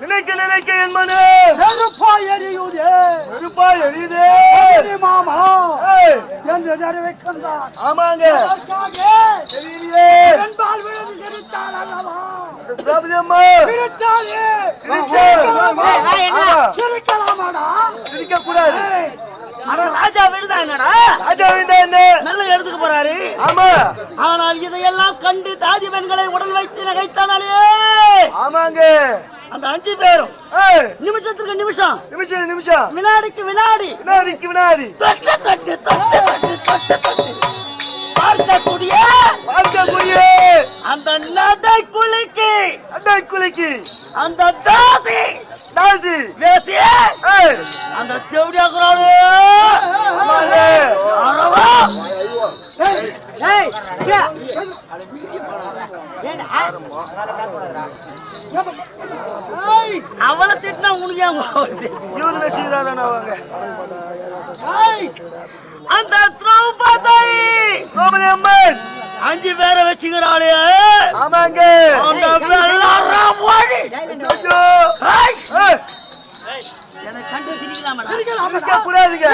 நினைக்க நினைக்க என் மனு நெருப்பாய் எரியுதே நெருப்பாய் எரியுதே மாமா என்று தெரிவை கண்டார். ஆமாங்க தெரியலையே என்பால் விழுந்து சிரித்தாள் அல்லவா பிரபலம்மா சிரித்தாளே சிரிக்கலாமாடா சிரிக்க கூடாது. ராஜா விழுந்தாங்கடா ராஜா விழுந்தா என்ன நல்ல எடுத்துக்க போறாரு. ஆமா ஆனால் இதையெல்லாம் கண்டு தாதி பெண்களை உடல் வைத்து நகைத்தானாலே. ஆமாங்க அந்த 5 பேரும் நிமிஷத்துக்கு நிமிஷம் நிமிஷம் நிமிஷம் வினாடிக்கு வினாடி வினாடிக்கு வினாடி தொட்டு தொட்டு தொட்டு தொட்டு தொட்டு பார்க்கக்கூடிய அந்த நடை குளிக்கு அந்த தாசி தாசி வேசி அந்த செவடியாக்குறாளு அவளை திட்டினா உனக்கு இவங்க செய்யறாங்க. அந்த திரௌபதி அம்மன் 5 பேரை வச்சுக்கிறாளே. ஆமாங்க எனக்கு கண்டு சிரிக்கலாமா கூடாதுங்க.